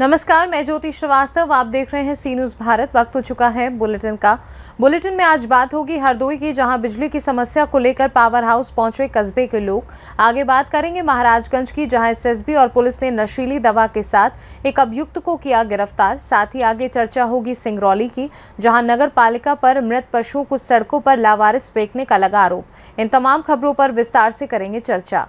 नमस्कार, मैं ज्योति श्रीवास्तव। आप देख रहे हैं सी न्यूज़ भारत। वक्त हो चुका है बुलेटिन का। बुलेटिन में आज बात होगी हरदोई की, जहां बिजली की समस्या को लेकर पावर हाउस पहुंचे कस्बे के लोग। आगे बात करेंगे महाराजगंज की, जहां एसएसबी और पुलिस ने नशीली दवा के साथ एक अभियुक्त को किया गिरफ्तार। साथ ही आगे चर्चा होगी सिंगरौली की, जहां नगर पालिका पर मृत पशुओं को सड़कों पर लावारिस फेंकने का लगा आरोप। इन तमाम खबरों पर विस्तार से करेंगे चर्चा।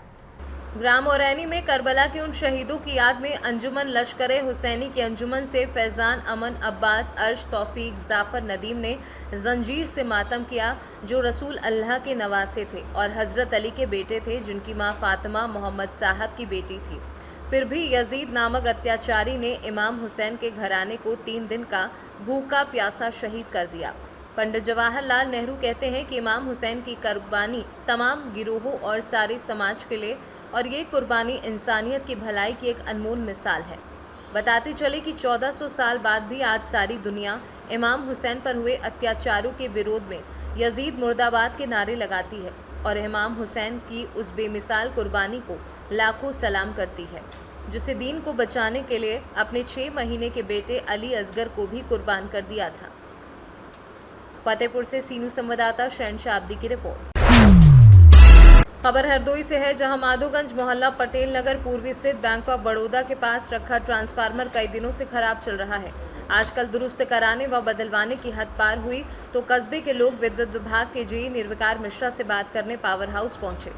ग्राम औरैनी में करबला के उन शहीदों की याद में अंजुमन लश्कर हुसैनी की अंजुमन से फैजान, अमन, अब्बास, अर्श, तौफीक, जाफर, नदीम ने जंजीर से मातम किया, जो रसूल अल्लाह के नवासे थे और हजरत अली के बेटे थे, जिनकी मां फातिमा मोहम्मद साहब की बेटी थी। फिर भी यजीद नामक अत्याचारी ने इमाम हुसैन के घराने को 3 दिन का भूखा प्यासा शहीद कर दिया। पंडित जवाहरलाल नेहरू कहते हैं कि इमाम हुसैन की कुर्बानी तमाम गिरोहों और सारे समाज के लिए, और ये कुर्बानी इंसानियत की भलाई की एक अनमोल मिसाल है। बताते चले कि 1400 साल बाद भी आज सारी दुनिया इमाम हुसैन पर हुए अत्याचारों के विरोध में यजीद मुर्दाबाद के नारे लगाती है और इमाम हुसैन की उस बेमिसाल कुर्बानी को लाखों सलाम करती है, जिसे दीन को बचाने के लिए अपने 6 महीने के बेटे अली असगर को भी कुर्बान कर दिया था। फतेहपुर से सीनू संवाददाता शहनशाह अब्दी की रिपोर्ट। खबर हरदोई से है, जहां माधोगंज मोहल्ला पटेल नगर पूर्वी स्थित बैंक ऑफ बड़ौदा के पास रखा ट्रांसफार्मर कई दिनों से खराब चल रहा है। आजकल दुरुस्त कराने व बदलवाने की हद पार हुई तो कस्बे के लोग विद्युत विभाग के जेई निर्विकार मिश्रा से बात करने पावर हाउस पहुंचे,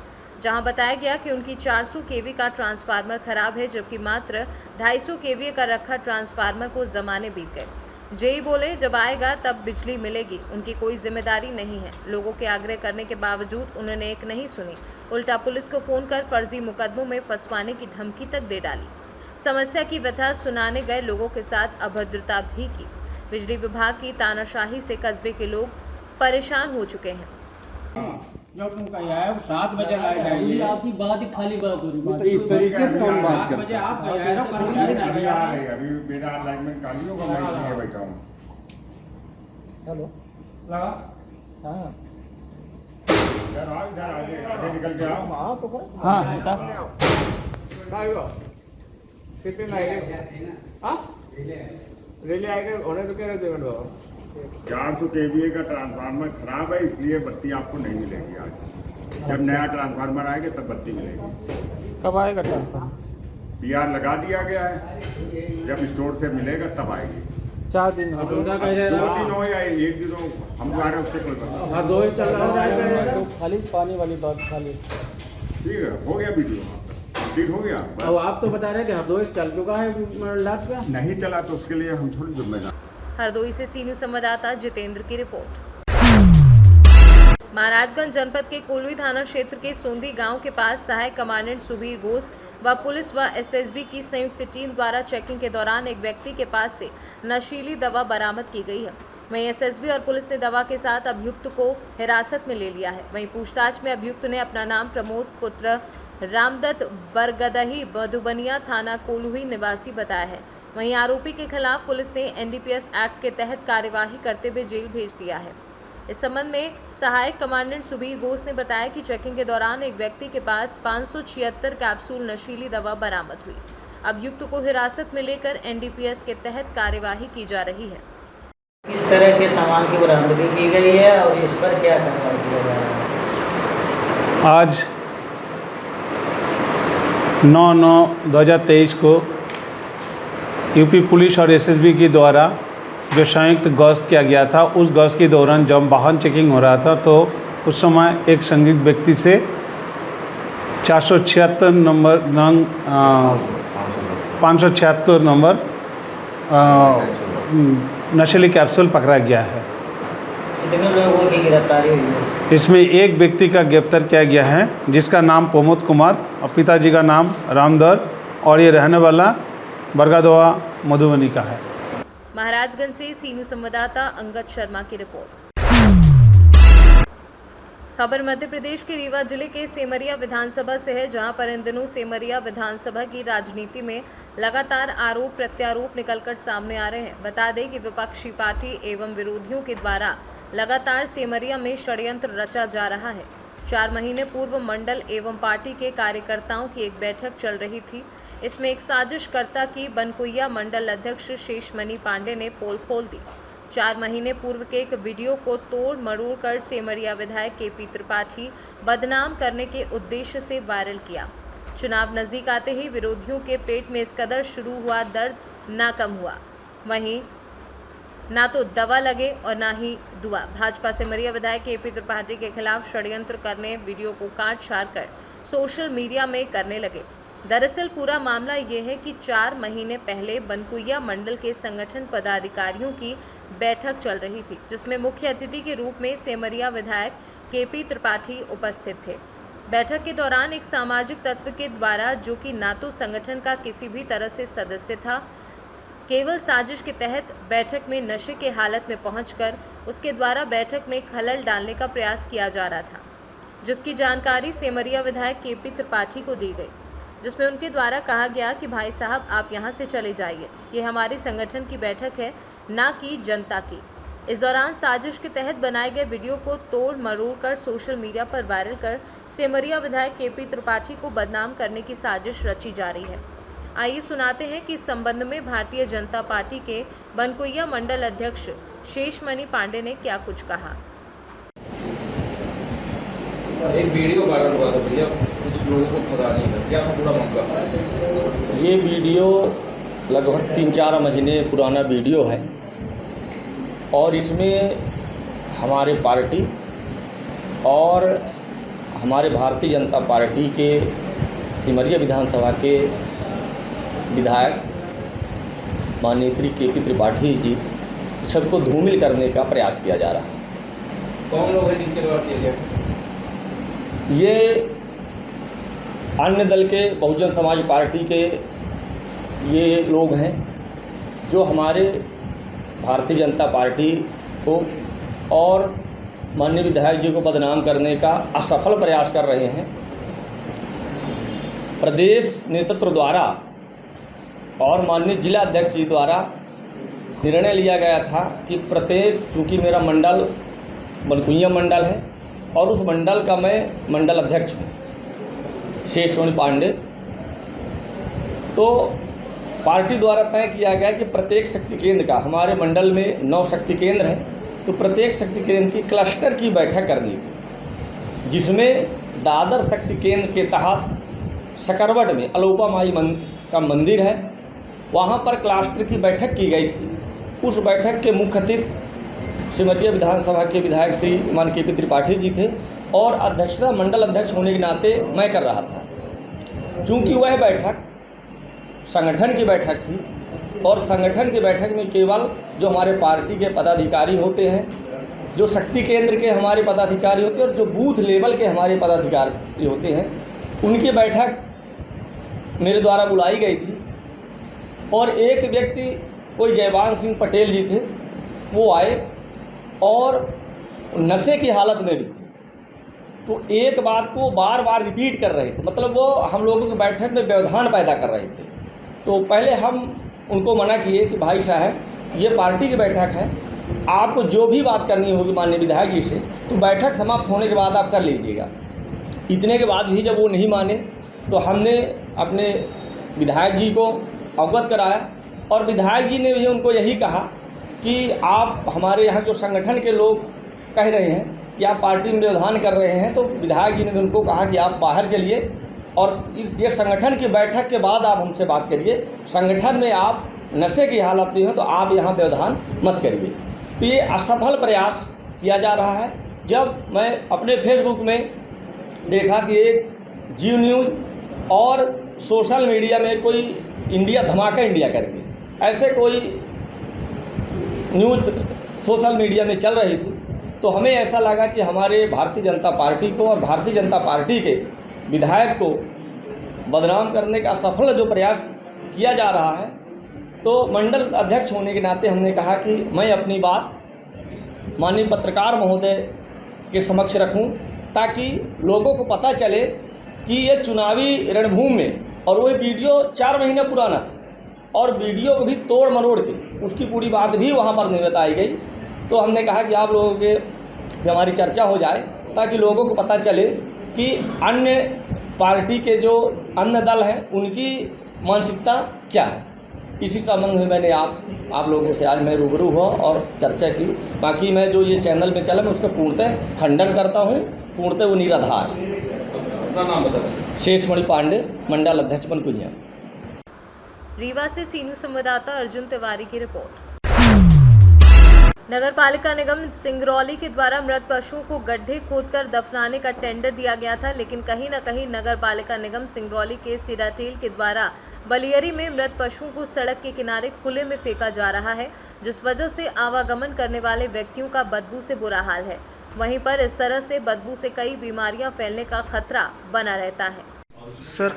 जहां बताया गया कि उनकी 400 केवी का ट्रांसफार्मर खराब है, जबकि मात्र 250 केवी का रखा ट्रांसफार्मर को जमाने बीत गए। जेई बोले जब आएगा तब बिजली मिलेगी, उनकी कोई जिम्मेदारी नहीं है। लोगों के आग्रह करने के बावजूद उन्होंने एक नहीं सुनी, उल्टा पुलिस को फोन कर फर्जी मुकदमों में फंसवाने की धमकी तक दे डाली। समस्या की व्यथा सुनाने गए लोगों के साथ अभद्रता भी की। बिजली विभाग की तानाशाही से कस्बे के लोग परेशान हो चुके हैं। जो तुमका आया 7 बजे लाए जाइए, आपकी बात ही खाली बात हो रही है। तो इस तरीके से कौन बात 7 बजे आप गए ना कर्मचारी ना अभी आ रहे हैं, अभी मेरा अलाइनमेंट खाली होगा, मैं इसलिए बैठा हूँ। हेलो लगा हाँ इधर आओ, इधर आगे निकल के आओ। हाँ तो कर हाँ कितने में आएगा? हाँ रिले आएगा होने तो कह रहे थे मैडम 400 केवीए का ट्रांसफार्मर खराब है, इसलिए बत्ती आपको नहीं मिलेगी आज। जब नया ट्रांसफार्मर आएगा तब बत्ती मिलेगी। कब आएगा ट्रांसफार्मर? पीआर लगा दिया गया है, जब स्टोर से मिलेगा तब आएगी। 4 दिन हो 2 दिन हो या 1 दिन हो, हम जा रहे हैं उससे कोई बात नहीं। हाँ 2 ही चल रहा है तो खाली पानी वाली बात खाली। ठीक है, हो गया वीडियो कंप्लीट हो गया। अब आप तो बता रहे हैं कि हरदोई चल चुका है लास्ट का। नहीं चला तो उसके लिए हम थोड़ी जिम्मेदार। हरदोई से सी न्यूज़ संवाददाता जितेंद्र की रिपोर्ट। महाराजगंज जनपद के कोलवी थाना क्षेत्र के सोंदी गांव के पास सहायक कमांडेंट सुबीर घोष व पुलिस व एसएसबी की संयुक्त टीम द्वारा चेकिंग के दौरान एक व्यक्ति के पास से नशीली दवा बरामद की गई है। वहीं एसएसबी और पुलिस ने दवा के साथ अभियुक्त को हिरासत में ले लिया है। वहीं पूछताछ में अभियुक्त ने अपना नाम प्रमोद पुत्र रामदत्त बरगदही मधुबनिया थाना कोलवी निवासी बताया है। वहीं आरोपी के खिलाफ पुलिस ने एनडीपीएस एक्ट के तहत कार्यवाही करते हुए जेल भेज दिया है। इस संबंध में सहायक कमांडेंट सुबीर घोष ने बताया कि चेकिंग के दौरान एक व्यक्ति के पास 576 कैप्सूल नशीली दवा बरामद हुई। अभियुक्त को हिरासत में लेकर एनडीपीएस के तहत कार्यवाही की जा रही है। किस तरह के सामान की बरामदगी की गई है और इस पर क्या कार्रवाई किया जा रहा है? आज 9/9/2023 को यूपी पुलिस और एसएसबी के द्वारा जो संयुक्त गश्त किया गया था, उस गश्त के दौरान जब वाहन चेकिंग हो रहा था तो उस समय एक संदिग्ध व्यक्ति से 476 नंबर 576 नंबर नशीली कैप्सूल पकड़ा गया है। कितने लोगों की गिरफ्तारी हुई है? इसमें एक व्यक्ति का गिरफ्तार किया गया है, जिसका नाम प्रमोद कुमार और पिताजी का नाम रामदर, और ये रहने वाला बरगदवा मधुबनी का है। महाराजगंज से सी न्यूज़ संवाददाता अंगद शर्मा की रिपोर्ट। खबर मध्य प्रदेश के रीवा जिले के सेमरिया विधानसभा से है, जहां पर इन दिनों सेमरिया विधानसभा की राजनीति में लगातार आरोप प्रत्यारोप निकलकर सामने आ रहे हैं। बता दें कि विपक्षी पार्टी एवं विरोधियों के द्वारा लगातार सेमरिया में षड्यंत्र रचा जा रहा है। 4 महीने पूर्व मंडल एवं पार्टी के कार्यकर्ताओं की एक बैठक चल रही थी। इसमें एक साजिशकर्ता की बनकुइया मंडल अध्यक्ष शेषमणि पांडे ने पोल खोल दी। 4 महीने पूर्व के एक वीडियो को तोड़ मरोड़ कर सेमरिया विधायक केपी त्रिपाठी बदनाम करने के उद्देश्य से वायरल किया। चुनाव नजदीक आते ही विरोधियों के पेट में इस कदर शुरू हुआ दर्द ना कम हुआ, वहीं ना तो दवा लगे और ना ही दुआ। भाजपा सेमरिया विधायक केपी त्रिपाठी के खिलाफ षड्यंत्र करने वीडियो को काट छाट कर सोशल मीडिया में करने लगे। दरअसल पूरा मामला ये है कि 4 महीने पहले बनकुइया मंडल के संगठन पदाधिकारियों की बैठक चल रही थी, जिसमें मुख्य अतिथि के रूप में सेमरिया विधायक केपी त्रिपाठी उपस्थित थे। बैठक के दौरान एक सामाजिक तत्व के द्वारा, जो कि ना तो संगठन का किसी भी तरह से सदस्य था, केवल साजिश के तहत बैठक में नशे के हालत में पहुंचकर उसके द्वारा बैठक में खलल डालने का प्रयास किया जा रहा था, जिसकी जानकारी सेमरिया विधायक केपी त्रिपाठी को दी गई, जिसमें उनके द्वारा कहा गया कि भाई साहब आप यहां से चले जाइए, ये हमारे संगठन की बैठक है, ना कि जनता की। इस दौरान साजिश के तहत बनाए गए वीडियो को तोड़ मरोड़ कर सोशल मीडिया पर वायरल कर सेमरिया विधायक केपी त्रिपाठी को बदनाम करने की साजिश रची जा रही है। आइए सुनाते हैं कि इस संबंध में भारतीय जनता पार्टी के बनकुइया मंडल अध्यक्ष शेषमणि पांडे ने क्या कुछ कहा। एक वीडियो वायरल हुआ था भैया, कुछ लोगों को पता नहीं था, क्या पूरा मामला? ये वीडियो लगभग 3-4 महीने पुराना वीडियो है और इसमें हमारे पार्टी और हमारे भारतीय जनता पार्टी के सिमरिया विधानसभा के विधायक माननीय श्री केपी त्रिपाठी जी सबको धूमिल करने का प्रयास किया जा रहा है। कौन लोग हैं जिनके द्वारा किया गया? ये अन्य दल के बहुजन समाज पार्टी के ये लोग हैं जो हमारे भारतीय जनता पार्टी को और माननीय विधायक जी को बदनाम करने का असफल प्रयास कर रहे हैं। प्रदेश नेतृत्व द्वारा और माननीय जिला अध्यक्ष जी द्वारा निर्णय लिया गया था कि प्रत्येक, चूँकि मेरा मंडल बनकुइया मंडल है और उस मंडल का मैं मंडल अध्यक्ष हूँ शेषमणि पांडे, तो पार्टी द्वारा तय किया गया कि प्रत्येक शक्ति केंद्र का, हमारे मंडल में 9 शक्ति केंद्र हैं, तो प्रत्येक शक्ति केंद्र की क्लस्टर की बैठक करनी थी, जिसमें दादर शक्ति केंद्र के तहत सकरवट में अलोपा माई का मंदिर है, वहाँ पर क्लस्टर की बैठक की गई थी। उस बैठक के मुख्य अतिथि सिमरिया विधानसभा के विधायक श्री मान केपी त्रिपाठी जी थे और अध्यक्षता मंडल अध्यक्ष होने के नाते मैं कर रहा था। चूँकि वह बैठक संगठन की बैठक थी और संगठन की बैठक में केवल जो हमारे पार्टी के पदाधिकारी होते हैं, जो शक्ति केंद्र के हमारे पदाधिकारी होते हैं और जो बूथ लेवल के हमारे पदाधिकारी होते हैं, उनकी बैठक मेरे द्वारा बुलाई गई थी और एक व्यक्ति कोई जयवान सिंह पटेल जी थे, वो आए और नशे की हालत में भी थे, तो एक बात को बार बार रिपीट कर रहे थे, मतलब वो हम लोगों की बैठक में व्यवधान पैदा कर रहे थे। तो पहले हम उनको मना किए कि भाई साहब ये पार्टी की बैठक है, आपको जो भी बात करनी होगी माननीय विधायक जी से तो बैठक समाप्त होने के बाद आप कर लीजिएगा। इतने के बाद भी जब वो नहीं माने तो हमने अपने विधायक जी को अवगत कराया और विधायक जी ने भी उनको यही कहा कि आप हमारे यहाँ जो संगठन के लोग कह रहे हैं कि आप पार्टी में व्यवधान कर रहे हैं, तो विधायक जी ने भी उनको कहा कि आप बाहर चलिए और ये संगठन की बैठक के बाद आप हमसे बात करिए, संगठन में आप नशे की हालत में हो तो आप यहाँ व्यवधान मत करिए। तो ये असफल प्रयास किया जा रहा है। जब मैं अपने फेसबुक में देखा कि एक जी न्यूज़ और सोशल मीडिया में कोई इंडिया धमाका इंडिया करके ऐसे कोई न्यूज़ सोशल मीडिया में चल रही थी, तो हमें ऐसा लगा कि हमारे भारतीय जनता पार्टी को और भारतीय जनता पार्टी के विधायक को बदनाम करने का सफल जो प्रयास किया जा रहा है, तो मंडल अध्यक्ष होने के नाते हमने कहा कि मैं अपनी बात माननीय पत्रकार महोदय के समक्ष रखूं, ताकि लोगों को पता चले कि ये चुनावी रणभूमि में, और वो वीडियो 4 महीने पुराना था और वीडियो को भी तोड़ मरोड़ के उसकी पूरी बात भी वहाँ पर नहीं बताई गई। तो हमने कहा कि आप लोगों के से हमारी चर्चा हो जाए ताकि लोगों को पता चले कि अन्य पार्टी के जो अन्य दल हैं उनकी मानसिकता क्या है। इसी संबंध में मैंने आप लोगों से आज मैं रूबरू हुआ और चर्चा की। बाकी मैं जो ये चैनल में चला मैं उसका पूर्णतः खंडन करता हूँ, पूर्णतः वो निराधार। अपना नाम बता दें। शेषमणि पांडे, मंडल अध्यक्ष बनकुनिया। रीवा से सीनू संवाददाता अर्जुन तिवारी की रिपोर्ट। नगर पालिका निगम सिंगरौली के द्वारा मृत पशुओं को गड्ढे खोदकर दफनाने का टेंडर दिया गया था, लेकिन कहीं न कहीं नगर पालिका निगम सिंगरौली के सीडाटेल के द्वारा बलियरी में मृत पशुओं को सड़क के किनारे खुले में फेंका जा रहा है, जिस वजह से आवागमन करने वाले व्यक्तियों का बदबू से बुरा हाल है। वहीं पर इस तरह से बदबू से कई बीमारियां फैलने का खतरा बना रहता है। सर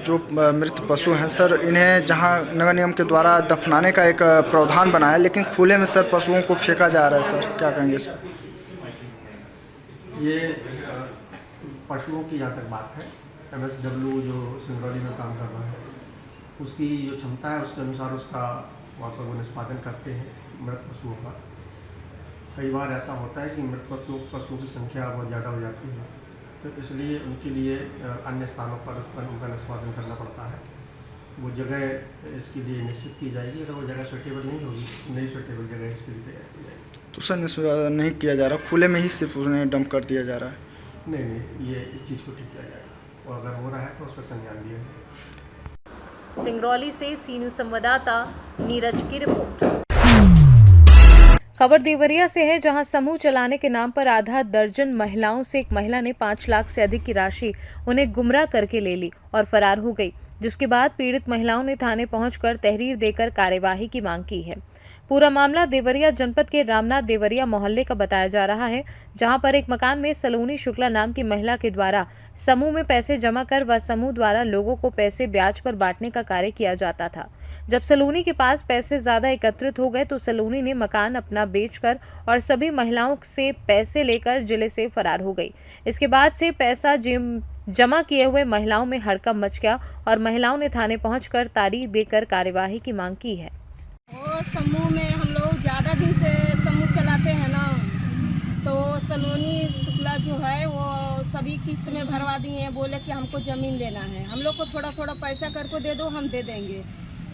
जो मृत पशु हैं सर, इन्हें जहां नगर निगम के द्वारा दफनाने का एक प्रावधान बना है, लेकिन खुले में सर पशुओं को फेंका जा रहा है। सर क्या कहेंगे सर? ये पशुओं की जहाँ तक बात है, MSW जो सिंगरौली में काम कर रहा है उसकी जो क्षमता है उसके अनुसार उसका वहाँ पर वो निष्पादन करते हैं मृत पशुओं का। कई बार ऐसा होता है कि मृत पशुओं की संख्या बहुत ज़्यादा हो जाती है, तो इसलिए उनके लिए अन्य स्थानों पर उनका निष्पादन करना पड़ता है। वो जगह इसके लिए निश्चित की जाएगी। अगर वो जगह सूटेबल नहीं होगी, नई सूटेबल जगह इसके लिए तैयार की जाएगी। तो सर नहीं किया जा रहा, खुले में ही सिर्फ उन्हें डंप कर दिया जा रहा है। नहीं, ये इस चीज़ को ठीक किया जाएगा और अगर हो रहा है तो उस पर संज्ञान लिया जाएगा। सिंगरौली से सीनू संवाददाता नीरज की रिपोर्ट। खबर देवरिया से है, जहां समूह चलाने के नाम पर आधा दर्जन महिलाओं से एक महिला ने 5 लाख से अधिक की राशि उन्हें गुमराह करके ले ली और फरार हो गई, जिसके बाद पीड़ित महिलाओं ने थाने पहुंचकर तहरीर देकर कार्यवाही की मांग की है। पूरा मामला देवरिया जनपद के रामनाथ देवरिया मोहल्ले का बताया जा रहा है, जहां पर एक मकान में सलोनी शुक्ला नाम की महिला के द्वारा समूह में पैसे जमा कर व समूह द्वारा लोगों को पैसे ब्याज पर बांटने का कार्य किया जाता था। जब सलोनी के पास पैसे ज्यादा एकत्रित हो गए तो सलोनी ने मकान अपना बेचकर और सभी महिलाओं से पैसे लेकर जिले से फरार हो गई। इसके बाद से पैसा जमा किए हुए महिलाओं में हड़कंप मच गया और महिलाओं ने थाने पहुंचकर तारीख देकर कार्यवाही की मांग की है। वो समूह में हम लोग ज़्यादा दिन से समूह चलाते हैं ना, तो सलोनी शुक्ला जो है वो सभी किस्त में भरवा दिए हैं। बोले कि हमको ज़मीन लेना है, हम लोग को थोड़ा थोड़ा पैसा करके दे दो, हम दे देंगे।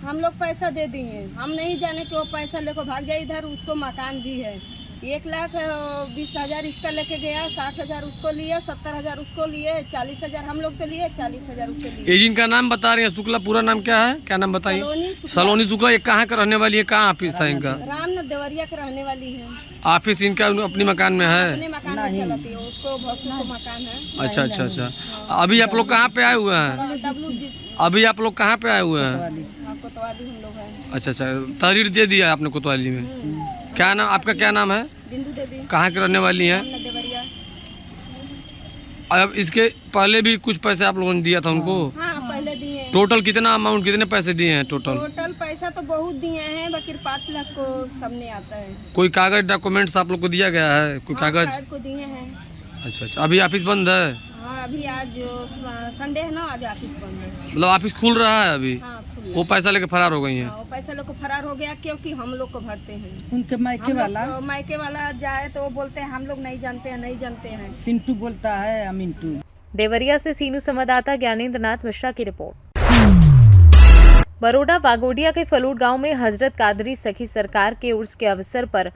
हम लोग पैसा दे दिए, हम नहीं जाने कि वो पैसा लेकर भाग जाए इधर। उसको मकान भी है, 1,20,000 इसका लेके गया, 60,000 उसको लिए, 70,000 उसको लिए, 40,000 हम लोग से लिए, 40,000 उससे लिए। ये जिनका नाम बता रहे हैं शुक्ला, पूरा नाम क्या है, क्या नाम बताइए? सलोनी शुक्ला। ये कहाँ का रहने वाली है, कहाँ ऑफिस था इनका? रामनाथ देवरिया के रहने वाली है। ऑफिस इनका अपनी मकान में है? अपने मकान में चलाती है, उसको भोसना को मकान है। अच्छा अच्छा अच्छा। अभी आप लोग कहाँ पे आए हुए हैं? अभी आप लोग कहाँ पे आए हुए हैं? कोतवाली हम लोग हैं। अच्छा अच्छा, तहरीर दे दिया आपने कोतवाली में? क्या नाम, आपका क्या नाम है? बिंदु देवी। कहाँ के रहने वाली हैं? देवरिया। अब इसके पहले भी कुछ पैसे आप लोगों ने दिया था उनको? हाँ, पहले दिए। टोटल कितना अमाउंट, कितने पैसे दिए हैं टोटल? टोटल पैसा तो बहुत दिए हैं, बाकी 5 लाख को सबने आता है। कोई कागज डॉक्यूमेंट्स आप लोग को दिया गया है? कोई कागज को दिए हैं। अच्छा अच्छा। अभी ऑफिस बंद है? हाँ, अभी आज संडे है ना, आज ऑफिस बंद है। मतलब ऑफिस खुल रहा है अभी? हाँ, वो पैसा लेके फरार हो गई हैं? वो पैसा लेके फरार हो गया, क्योंकि हम लोग को भरते हैं। उनके मायके वाला जाए तो वो बोलते हैं हम लोग नहीं जानते हैं, नहीं जानते हैं। सिंटू बोलता है या मिंटू। देवरिया से सीनू संवाददाता ज्ञानेंद्र नाथ मिश्रा की रिपोर्ट। बरोडा बागोडिया के फलूट गांव में हजरत कादरी सखी सरकार के उर्स के अवसर पर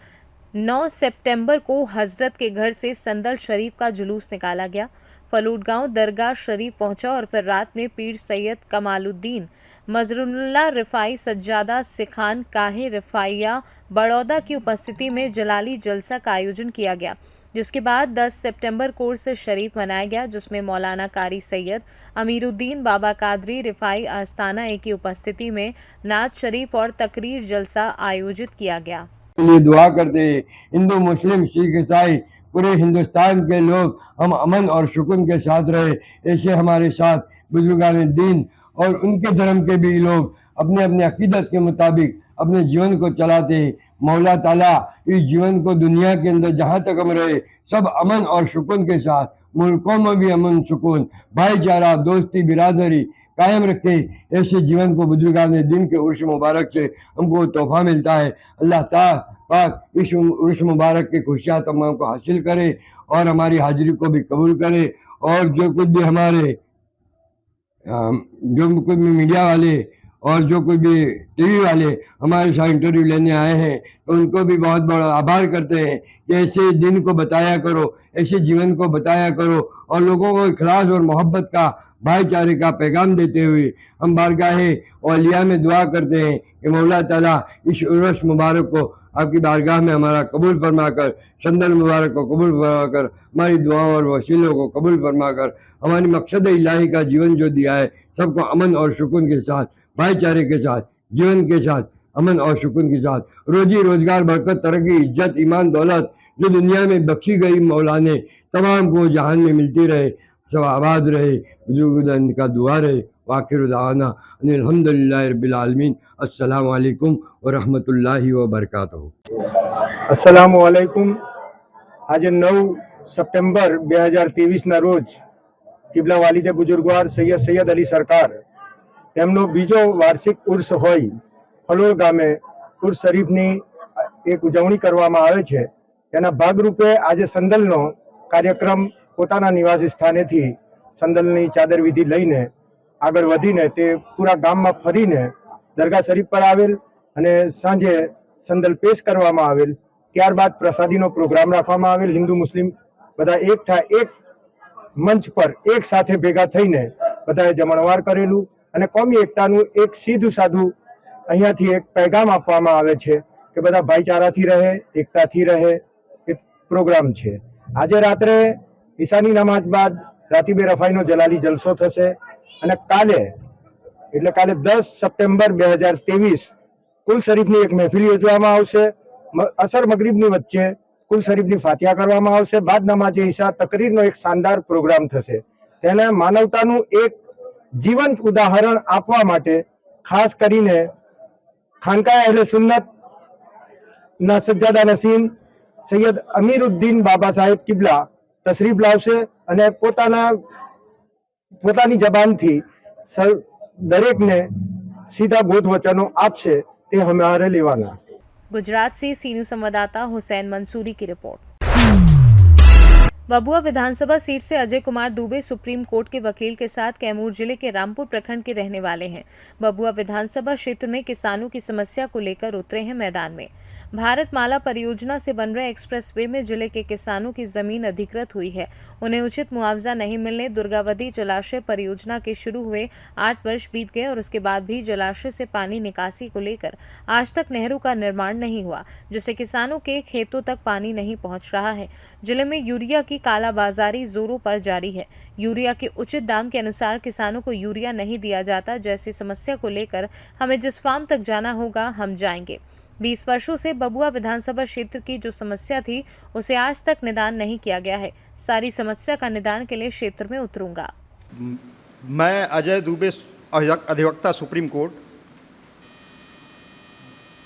9 सितंबर को हजरत के घर से संदल शरीफ का जुलूस निकाला गया। फलूट गांव दरगाह शरीफ पहुंचा और फिर रात में पीर सैयद कमालुद्दीन मजरुल्लाह रिफाई सज्जादा सिखान काहे रिफाइया बड़ौदा की उपस्थिति में जलाली जलसा का आयोजन किया गया, जिसके बाद 10 सितंबर को उर्स शरीफ मनाया गया, जिसमें मौलाना कारी सैयद अमीरुद्दीन बाबा कादरी रिफाई आस्थाना ए की उपस्थिति में नात शरीफ और तकरीर जलसा आयोजित किया गया। लिए दुआ करते हैं। हिंदू, मुस्लिम, सिख, ईसाई पूरे हिंदुस्तान के लोग हम अमन और सुकून के साथ रहे, ऐसे हमारे साथ बुजुर्गान दीन और उनके धर्म के भी लोग अपने अपने अकीदत के मुताबिक अपने जीवन को चलाते हैं। मौला ताला इस जीवन को दुनिया के अंदर जहाँ तक हम रहे सब अमन और सुकून के साथ, मुल्कों में भी अमन सुकून, भाईचारा, दोस्ती, बिरादरी कायम रखे, ऐसे जीवन को बुजुर्गान दीन के उर्स मुबारक से हमको तोहफा मिलता है। अल्लाह पाक इस उर्स मुबारक की खुशियाँ तमाम को हासिल करे और हमारी हाजिरी को भी कबूल करे और जो कुछ भी हमारे जो कोई भी मीडिया वाले और जो कोई भी टीवी वाले हमारे साथ इंटरव्यू लेने आए हैं, तो उनको भी बहुत बड़ा आभार करते हैं कि ऐसे दिन को बताया करो, ऐसे जीवन को बताया करो और लोगों को इखलास और मोहब्बत का, भाईचारे का पैगाम देते हुए हम बारगाहे औलिया में दुआ करते हैं कि मौला ताला इस उर्स मुबारक को आपकी बारगाह में हमारा कबूल फरमाकर, चंदन मुबारक को कबूल फरमाकर, हमारी दुआओं और वसीलों को कबूल फरमाकर हमारी मकसद इलाही का जीवन जो दिया है सबको अमन और सुकून के साथ, भाईचारे के साथ, जीवन के साथ, अमन और सुकून के साथ, रोजी रोजगार, बरकत, तरक्की, इज्जत, ईमान, दौलत जो दुनिया में बख्शी गई मौला ने तमाम को जहान में मिलती रहे, सब आबाद रहे, बुजुर्ग का दुआ रहे। वाखिर दावाना अल्हम्दुलिल्लाहि रब्बिल आलमीन। अस्सलामु अलैकुम व रहमतुल्लाहि व बरकातुहू। अस्सलामु अलैकुम। आज 9 સપ્ટેમ્બર 2023 રોજ કિબલા વાલિદે બુजुर्गवार સૈયદ અલી સરકાર તેમનો બીજો વાર્ષિક ઉર્સ હોય ફલોર ગામે ઉર્સ શરીફની એક ઉજવણી કરવામાં આવે છે। તેના ભાગરૂપે આજે સંદલનો કાર્યક્રમ પોતાના નિવાસ સ્થાનેથી સંદલની ચાદર વિધિ લઈને આગળ વધીને તે પૂરા ગામમાં ફરીને દરગાહ શરીફ પર આવેલ અને સાંજે સંદલ પેશ કરવામાં આવેલ। ત્યારબાદ પ્રસાદીનો પ્રોગ્રામ રાખવામાં આવેલ। હિન્દુ મુસ્લિમ બધા એક મંચ પર એક સાથે ભેગા થઈને બધાએ જમણવાર કરેલું અને કોમી એકતાનું એક સીધું સાધું અહીંયાથી એક પેગામ આપવામાં આવે છે કે બધા ભાઈચારાથી રહે, એકતાથી રહે, એ પ્રોગ્રામ છે। આજે રાત્રે ઈશાની નમાજ બાદ રાતીબે રફાઈનો જલાલી જલસો થશે અને કાલે એટલે કાલે 10 સપ્ટેમ્બર 2023 કુલ શરીફની એક મહેફિલ યોજવામાં આવશે। અસર મગરીબની વચ્ચે કુલ શરીફની ફાતિહા કરવામાં આવશે। બાદ નમાજે ઈશા તકરીરનો એક શાનદાર પ્રોગ્રામ થશે। તેને માનવતાનું એક જીવંત ઉદાહરણ આપવા માટે ખાસ કરીને ખાનકા અહેલે સુન્નત ના સજ્જાદા નસીન સૈયદ અમીરુદ્દીન બાબા સાહેબ કિબલા તશરીફ લાવશે અને પોતાની જબાનથી દરેકને સીધા બોધ વચનો આપશે। તે અમારે લેવાના। गुजरात से सीनियर संवाददाता हुसैन मंसूरी की रिपोर्ट। बबुआ विधानसभा सीट से अजय कुमार दुबे सुप्रीम कोर्ट के वकील के साथ कैमूर जिले के रामपुर प्रखंड के रहने वाले हैं। बबुआ विधानसभा क्षेत्र में किसानों की समस्या को लेकर उतरे हैं मैदान में। भारतमाला परियोजना से बन रहे एक्सप्रेसवे में जिले के किसानों की जमीन अधिकृत हुई है। उन्हें उचित मुआवजा नहीं मिलने दुर्गावती जलाशय परियोजना के शुरू हुए 8 वर्ष बीत गए और उसके बाद भी जलाशय से पानी निकासी को लेकर आज तक नहरों का निर्माण नहीं हुआ, जिससे किसानों के खेतों तक पानी नहीं पहुंच रहा है। जिले में यूरिया की कालाबाजारी जोरों पर जारी है। यूरिया के उचित दाम के अनुसार किसानों को यूरिया नहीं दिया जाता। जैसी समस्या को लेकर हमें जिस फार्म तक जाना होगा हम जाएंगे। 20 वर्षों से बबुआ विधानसभा क्षेत्र की जो समस्या थी उसे आज तक निदान नहीं किया गया है। सारी समस्या का निदान के लिए क्षेत्र में उतरूंगा। मैं अजय दुबे, अधिवक्ता सुप्रीम कोर्ट।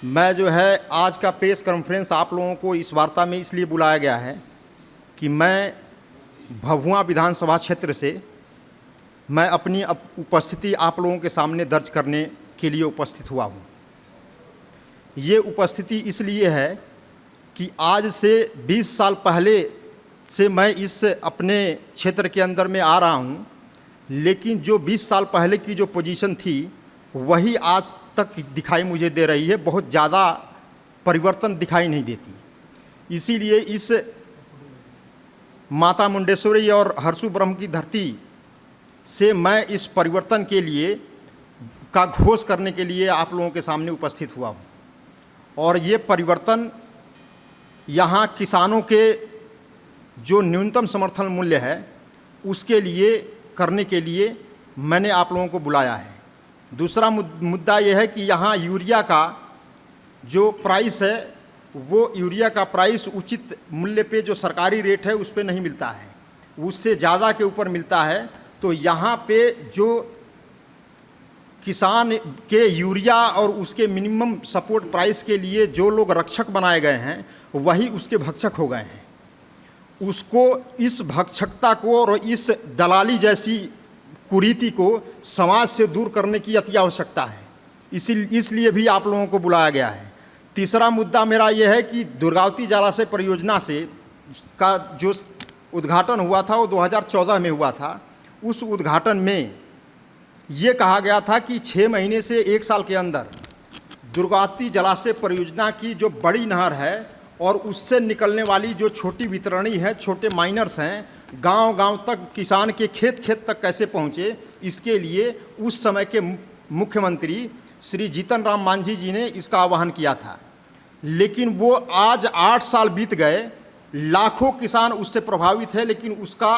मैं जो है आज का प्रेस कॉन्फ्रेंस आप लोगों को इस वार्ता में इसलिए बुलाया गया है कि मैं भभुआ विधानसभा क्षेत्र से मैं अपनी उपस्थिति आप लोगों के सामने दर्ज करने के लिए उपस्थित हुआ हूँ। ये उपस्थिति इसलिए है कि आज से 20 साल पहले से मैं इस अपने क्षेत्र के अंदर में आ रहा हूँ, लेकिन जो 20 साल पहले की जो पोजीशन थी वही आज तक दिखाई मुझे दे रही है। बहुत ज़्यादा परिवर्तन दिखाई नहीं देती। इसीलिए इस माता मुंडेश्वरी और हरसू ब्रह्म की धरती से मैं इस परिवर्तन के लिए का घोष करने के लिए आप लोगों के सामने उपस्थित हुआ हूँ। और ये परिवर्तन यहाँ किसानों के जो न्यूनतम समर्थन मूल्य है उसके लिए करने के लिए मैंने आप लोगों को बुलाया है। दूसरा मुद्दा ये है कि यहाँ यूरिया का जो प्राइस है वो यूरिया का प्राइस उचित मूल्य पे जो सरकारी रेट है उस पे नहीं मिलता है, उससे ज़्यादा के ऊपर मिलता है। तो यहाँ पे जो किसान के यूरिया और उसके मिनिमम सपोर्ट प्राइस के लिए जो लोग रक्षक बनाए गए हैं वही उसके भक्षक हो गए हैं। उसको इस भक्षकता को और इस दलाली जैसी कुरीति को समाज से दूर करने की अति आवश्यकता है। इसलिए भी आप लोगों को बुलाया गया है। तीसरा मुद्दा मेरा यह है कि दुर्गावती जलाशय परियोजना से का जो उद्घाटन हुआ था वो 2014 में हुआ था। उस उद्घाटन में ये कहा गया था कि 6 महीने से 1 साल के अंदर दुर्गावती जलाशय परियोजना की जो बड़ी नहर है और उससे निकलने वाली जो छोटी वितरणी है, छोटे माइनर्स हैं, गांव-गांव तक किसान के खेत तक कैसे पहुंचे, इसके लिए उस समय के मुख्यमंत्री श्री जीतन राम मांझी जी ने इसका आह्वान किया था। लेकिन वो आज 8 साल बीत गए, लाखों किसान उससे प्रभावित है, लेकिन उसका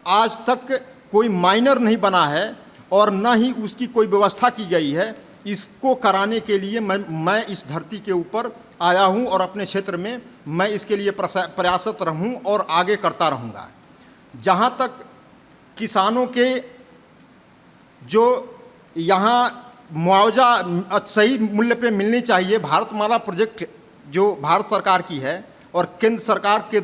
आज तक कोई माइनर नहीं बना है और न ही उसकी कोई व्यवस्था की गई है। इसको कराने के लिए मैं इस धरती के ऊपर आया हूं और अपने क्षेत्र में मैं इसके लिए प्रयासरत रहूं और आगे करता रहूंगा। जहां तक किसानों के जो यहाँ मुआवजा सही मूल्य पे मिलनी चाहिए, भारतमाला प्रोजेक्ट जो भारत सरकार की है और केंद्र सरकार के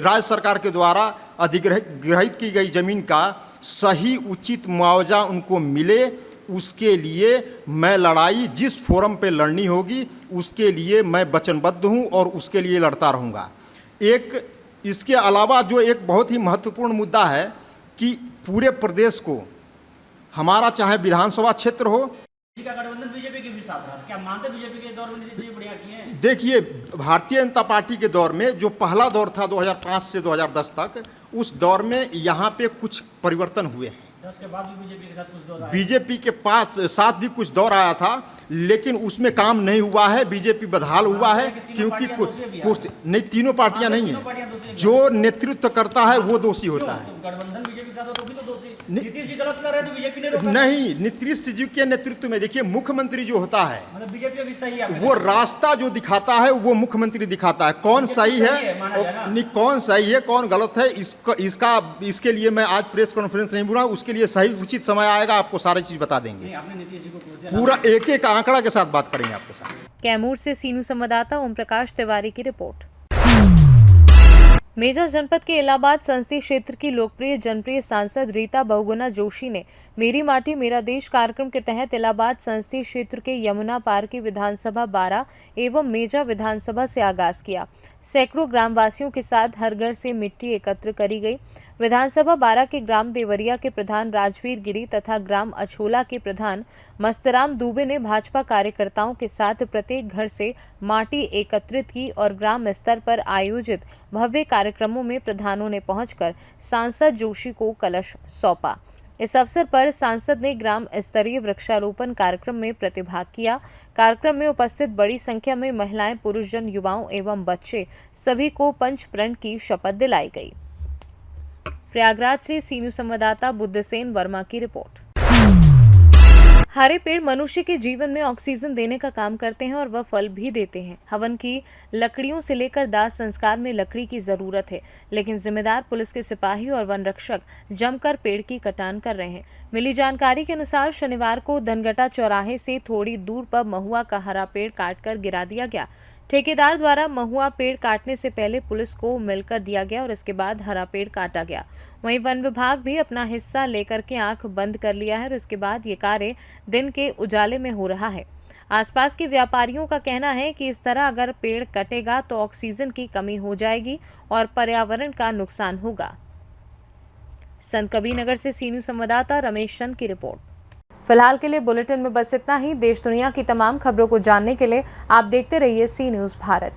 राज्य सरकार के द्वारा अधिग्रहित की गई ज़मीन का सही उचित मुआवजा उनको मिले, उसके लिए मैं लड़ाई जिस फोरम पे लड़नी होगी उसके लिए मैं वचनबद्ध हूं और उसके लिए लड़ता रहूँगा। इसके अलावा जो एक बहुत ही महत्वपूर्ण मुद्दा है कि पूरे प्रदेश को हमारा चाहे विधानसभा क्षेत्र हो, गठबंधन बीजेपी के भी साथ रहा, क्या मानते बीजेपी के दौर में चीजें बढ़िया की हैं? देखिए, भारतीय जनता पार्टी के दौर में जो पहला दौर था 2005 से 2010 तक, उस दौर में यहाँ पे कुछ परिवर्तन हुए हैं। 10 के बाद भी बीजेपी के साथ कुछ दौर आया, बीजेपी के साथ भी कुछ दौर आया था, लेकिन उसमें काम नहीं हुआ है। बीजेपी बदहाल हुआ है क्योंकि कुछ नहीं, तीनों पार्टियां नहीं है, जो नेतृत्व करता है वो दोषी होता है। गठबंधन बीजेपी के साथ हो तो भी तो दोषी, नीतीश जी गलत कर रहे तो बीजेपी ने रोका नहीं। नीतीश जी के नेतृत्व में देखिए, मुख्यमंत्री जो होता है, मतलब बीजेपी अभी सही है, वो रास्ता जो दिखाता है वो मुख्यमंत्री दिखाता है। कौन सही है नहीं, कौन सही है कौन गलत है, इसके लिए मैं आज प्रेस कॉन्फ्रेंस नहीं बुला, उसके लिए सही उचित समय आएगा, आपको सारी चीज बता देंगे। पूरा एक आंकड़ा के साथ बात करेंगे आपके साथ। कैमूर से सीनू संवाददाता ओम प्रकाश तिवारी की रिपोर्ट। मेजा जनपद के इलाहाबाद संसदीय क्षेत्र की लोकप्रिय जनप्रिय सांसद रीता बहुगुणा जोशी ने मेरी माटी मेरा देश कार्यक्रम के तहत इलाहाबाद संसदीय क्षेत्र के यमुना पार की विधानसभा 12 एवं मेजा विधानसभा से आगाज किया। सैकड़ों ग्रामवासियों के साथ हर घर से मिट्टी एकत्र करी गई। विधानसभा 12 के ग्राम देवरिया के प्रधान राजवीर गिरी तथा ग्राम अछोला के प्रधान मस्तराम दुबे ने भाजपा कार्यकर्ताओं के साथ प्रत्येक घर से माटी एकत्रित की और ग्राम स्तर पर आयोजित भव्य कार्यक्रमों में प्रधानों ने पहुंचकर सांसद जोशी को कलश सौंपा। इस अवसर पर सांसद ने ग्राम स्तरीय वृक्षारोपण कार्यक्रम में प्रतिभाग किया। कार्यक्रम में उपस्थित बड़ी संख्या में महिलाएं, पुरुषजन, युवाओं एवं बच्चे सभी को पंच प्रण की शपथ दिलाई गई। प्रयागराज से सीनू संवाददाता बुद्धसेन वर्मा की रिपोर्ट। हरे पेड़ मनुष्य के जीवन में ऑक्सीजन देने का काम करते हैं और वह फल भी देते हैं। हवन की लकड़ियों से लेकर दाह संस्कार में लकड़ी की जरूरत है, लेकिन जिम्मेदार पुलिस के सिपाही और वन रक्षक जमकर पेड़ की कटान कर रहे हैं। मिली जानकारी के अनुसार शनिवार को धनगटा चौराहे से थोड़ी दूर पर महुआ का हरा पेड़ काटकर गिरा दिया गया। ठेकेदार द्वारा महुआ पेड़ काटने से पहले पुलिस को मिलकर दिया गया और इसके बाद हरा पेड़ काटा गया। वहीं वन विभाग भी अपना हिस्सा लेकर के आंख बंद कर लिया है और इसके बाद ये कार्य दिन के उजाले में हो रहा है। आसपास के व्यापारियों का कहना है कि इस तरह अगर पेड़ कटेगा तो ऑक्सीजन की कमी हो जाएगी और पर्यावरण का नुकसान होगा। संत कबीरनगर से सीनू संवाददाता रमेश चंद की रिपोर्ट। फिलहाल के लिए बुलेटिन में बस इतना ही। देश दुनिया की तमाम खबरों को जानने के लिए आप देखते रहिए सी न्यूज़ भारत।